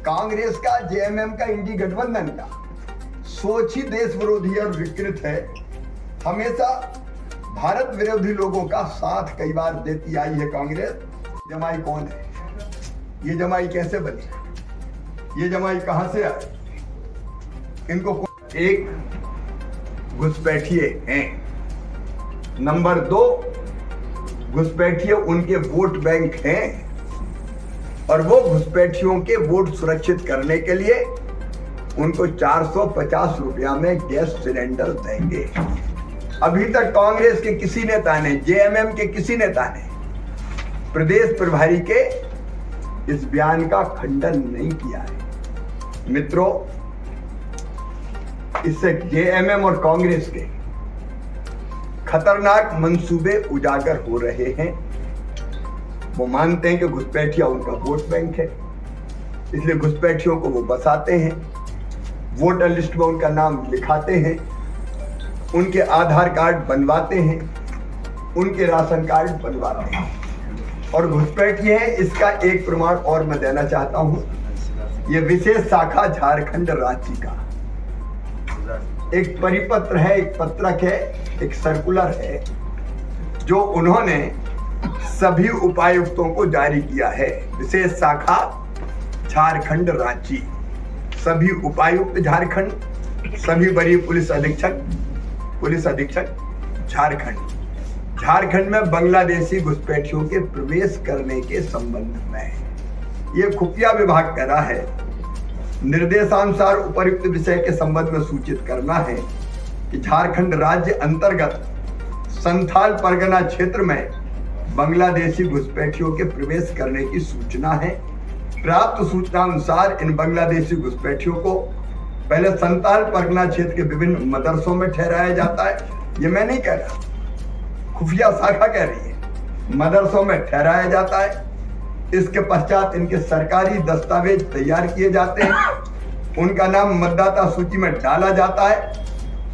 कांग्रेस का, जेएमएम का, इंडी गठबंधन का सोच ही देश विरोधी और विकृत है। हमेशा भारत विरोधी लोगों का साथ कई बार देती आई है कांग्रेस। जमाई कौन है? ये जमाई कैसे बनी? ये जमाई कहां से आए? इनको एक घुसपैठिए हैं। नंबर 2, घुसपैठिए उनके वोट बैंक हैं और वो घुसपैठियों के वोट सुरक्षित करने के लिए उनको 450 रुपया में गैस सिलेंडर देंगे। अभी तक कांग्रेस के किसी नेता ने, जेएमएम के किसी नेता ने प्रदेश प्रभारी के इस बयान का खंडन नहीं किया है। मित्रों, इससे जेएमएम और कांग्रेस के खतरनाक मंसूबे उजागर हो रहे हैं। वो मानते हैं कि घुसपैठिया उनका वोट बैंक है, इसलिए घुसपैठियों को वो बसाते हैं, वोटर लिस्ट में उनका नाम लिखाते हैं, उनके आधार कार्ड बनवाते हैं, उनके राशन कार्ड बनवाते हैं और घुसपैठिए हैं। इसका एक प्रमाण और मैं देना चाहता हूं। ये विशेष शाखा झारखंड रांची का एक परिपत्र है, एक पत्रक है, एक सर्कुलर है जो उन्होंने सभी उपायुक्तों को जारी किया है। विशेष शाखा झारखंड रांची, सभी उपायुक्त झारखंड, सभी बड़ी पुलिस अधीक्षक झारखंड में बांग्लादेशी घुसपैठियों के प्रवेश करने के संबंध में ये खुफिया विभाग कर रहा है। निर्देशानुसार उपर्युक्त विषय के संबंध में सूचित करना है कि झारखंड राज्य अंतर्गत संथाल परगना क्षेत्र में बांग्लादेशी घुसपैठियों के प्रवेश करने की सूचना है। प्राप्त सूचना अनुसार इन बांग्लादेशी घुसपैठियों को पहले संथाल परगना क्षेत्र के विभिन्न मदरसों में ठहराया जाता है। ये मैं नहीं कह रहा, खुफिया शाखा कह रही है। मदरसों में ठहराया जाता है, इसके पश्चात इनके सरकारी दस्तावेज तैयार किए जाते हैं, उनका नाम मतदाता सूची में डाला जाता है,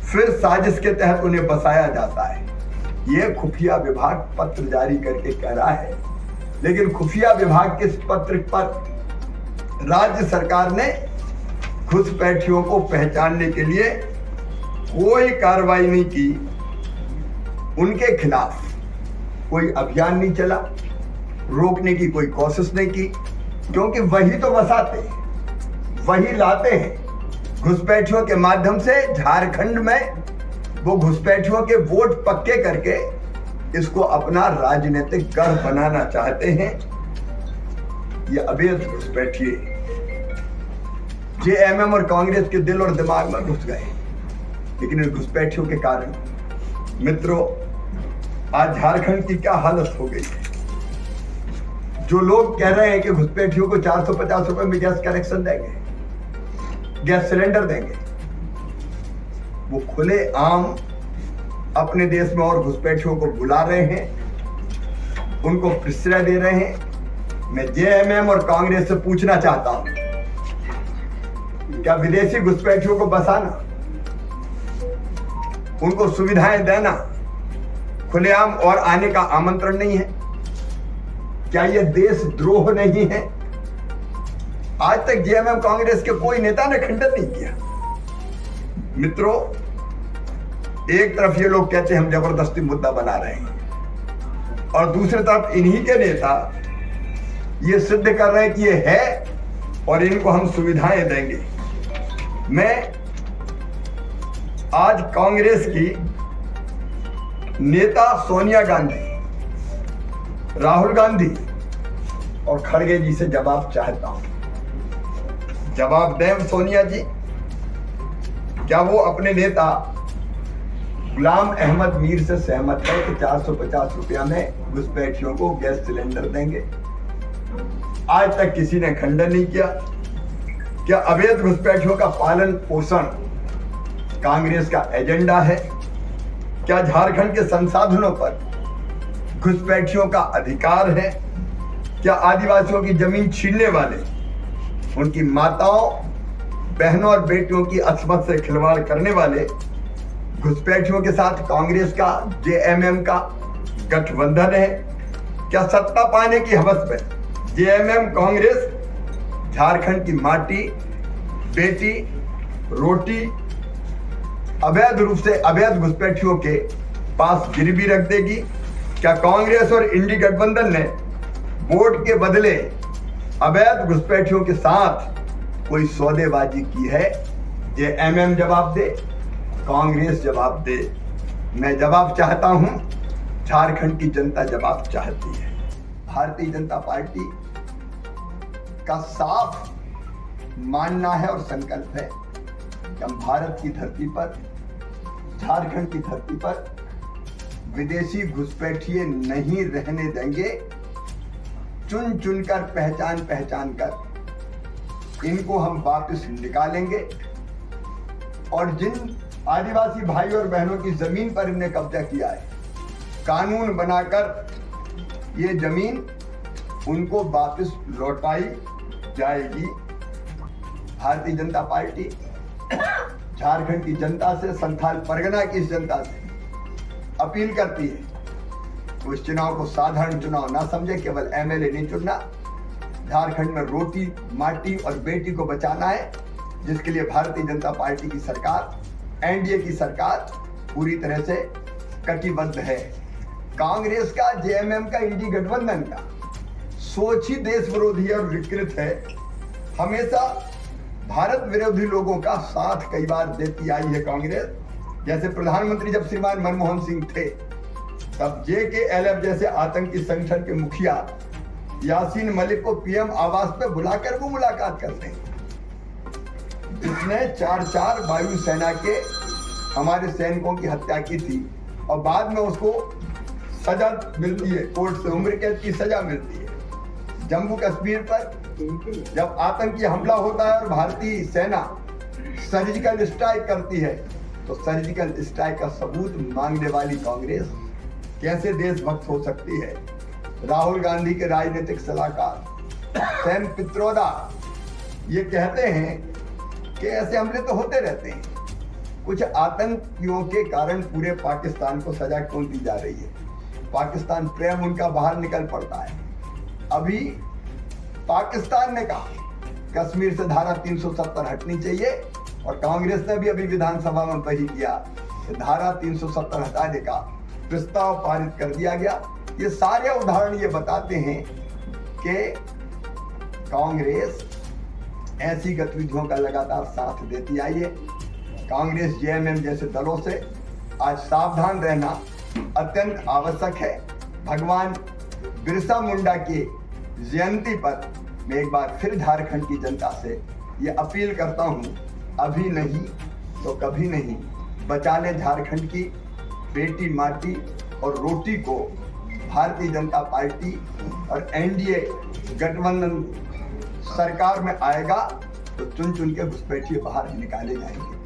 फिर साजिश के तहत उन्हें बसाया जाता है। यह खुफिया विभाग पत्र जारी करके कह रहा है, लेकिन खुफिया विभाग के इस पत्र पर राज्य सरकार ने घुसपैठियों को पहचानने के लिए कोई कार्रवाई नहीं की, उनके खिलाफ कोई अभियान नहीं चला, रोकने की कोई कोशिश नहीं की, क्योंकि वही तो बसाते हैं, वही लाते हैं। घुसपैठियों के माध्यम से झारखंड में वो घुसपैठियों के वोट पक्के करके इसको अपना राजनीतिक गढ़ बनाना चाहते हैं। ये अवैध घुसपैठिए जेएमएम और कांग्रेस के दिल और दिमाग में घुस गए, लेकिन इन घुसपैठियों के कारण मित्रों आज झारखंड की क्या हालत हो गई है। जो लोग कह रहे हैं कि घुसपैठियों को 450 रुपए में गैस कनेक्शन देंगे, गैस सिलेंडर देंगे, वो खुले आम अपने देश में और घुसपैठियों को बुला रहे हैं, उनको प्रश्रय दे रहे हैं। मैं जेएमएम और कांग्रेस से पूछना चाहता हूं, क्या विदेशी घुसपैठियों को बसाना, उनको सुविधाएं देना खुलेआम और आने का आमंत्रण नहीं है? क्या यह देशद्रोह नहीं है? आज तक जेएमएम कांग्रेस के कोई नेता ने खंडन नहीं किया। मित्रों, एक तरफ ये लोग कहते हैं हम जबरदस्ती मुद्दा बना रहे हैं और दूसरी तरफ इन्हीं के नेता ये सिद्ध कर रहे हैं कि ये है और इनको हम सुविधाएं देंगे। मैं आज कांग्रेस की नेता सोनिया गांधी, राहुल गांधी और खड़गे जी से जवाब चाहता हूं। जवाब दें सोनिया जी, क्या वो अपने नेता गुलाम अहमद मीर से सहमत है कि 450 रुपया में घुसपैठियों को गैस सिलेंडर देंगे? आज तक किसी ने खंडन नहीं किया। क्या अवैध घुसपैठियों का पालन पोषण कांग्रेस का एजेंडा है? क्या झारखंड के संसाधनों पर घुसपैठियों का अधिकार है? क्या आदिवासियों की जमीन छीनने वाले, उनकी माताओं, बहनों और बेटियों की अस्मत से खिलवाड़ करने वाले घुसपैठियों के साथ कांग्रेस का, जेएमएम का गठबंधन है? क्या सत्ता पाने की हवस में जेएमएम कांग्रेस झारखंड की माटी, बेटी, रोटी अवैध रूप से अवैध घुसपैठियों के पास गिरवी रख देगी? क्या कांग्रेस और इंडी गठबंधन ने वोट के बदले अवैध घुसपैठियों के साथ कोई सौदेबाजी की है? ये एमएम जवाब दे, कांग्रेस जवाब दे। मैं जवाब चाहता हूं, झारखंड की जनता जवाब चाहती है। भारतीय जनता पार्टी का साफ मानना है और संकल्प है कि हम भारत की धरती पर, झारखंड की धरती पर विदेशी घुसपैठिए नहीं रहने देंगे। चुन चुनकर, पहचान कर इनको हम वापस निकालेंगे और जिन आदिवासी भाई और बहनों की जमीन पर इन्हें कब्जा किया है, कानून बनाकर ये जमीन उनको वापस लौटाई जाएगी। भारतीय जनता पार्टी झारखंड की जनता से, संथाल परगना की इस जनता से अपील करती है, वो इस चुनाव को साधारण चुनाव ना समझे। केवल एमएलए नहीं चुनना, झारखंड में रोटी, माटी और बेटी को बचाना है, जिसके लिए भारतीय जनता पार्टी की सरकार, एनडीए की सरकार पूरी तरह से कटिबद्ध है। कांग्रेस का, जेएमएम का, इंडी गठबंधन का सोच ही देश विरोधी और विकृत है। हमेशा भारत विरोधी लोगों का साथ कई बार देती आई है कांग्रेस। जैसे प्रधानमंत्री जब श्रीमान मनमोहन सिंह थे, तब JKLF जैसे आतंकी संगठन के मुखिया यासीन मलिक को पीएम आवास पे बुलाकर वो मुलाकात करते हैं। उसने 4 वायुसेना के हमारे सैनिकों की हत्या की थी और बाद में उसको सजा मिलती है, कोर्ट से उम्र कैद की सजा मिलती है। जम्मू कश्मीर पर जब आतंकी हमला होता है और भारतीय सेना सर्जिकल स्ट्राइक करती है, तो सर्जिकल स्ट्राइक का सबूत मांगने वाली कांग्रेस कैसे देशभक्त हो सकती है? राहुल गांधी के राजनीतिक सलाहकार सैम पित्रोदा ये कहते हैं कि ऐसे हमले तो होते रहते हैं, कुछ आतंकियों के कारण पूरे पाकिस्तान को सजा क्यों दी जा रही है? पाकिस्तान प्रेम उनका बाहर निकल पड़ता है। अभी पाकिस्तान ने कहा कश्मीर से धारा 370 हटनी चाहिए और कांग्रेस ने भी अभी विधानसभा में वही किया, धारा 370 हटाने का प्रस्ताव पारित कर दिया गया। ये सारे उदाहरण ये बताते हैं कि कांग्रेस ऐसी गतिविधियों का लगातार साथ देती आई है। कांग्रेस, जेएमएम जैसे दलों से आज सावधान रहना अत्यंत आवश्यक है। भगवान बिरसा मुंडा की जयंती पर मैं एक बार फिर झारखंड की जनता से ये अपील करता हूँ, अभी नहीं तो कभी नहीं, बचा ले झारखंड की बेटी, माटी और रोटी को। भारतीय जनता पार्टी और एनडीए गठबंधन सरकार में आएगा तो चुन चुन के घुसपैठिए बाहर निकाले जाएंगे।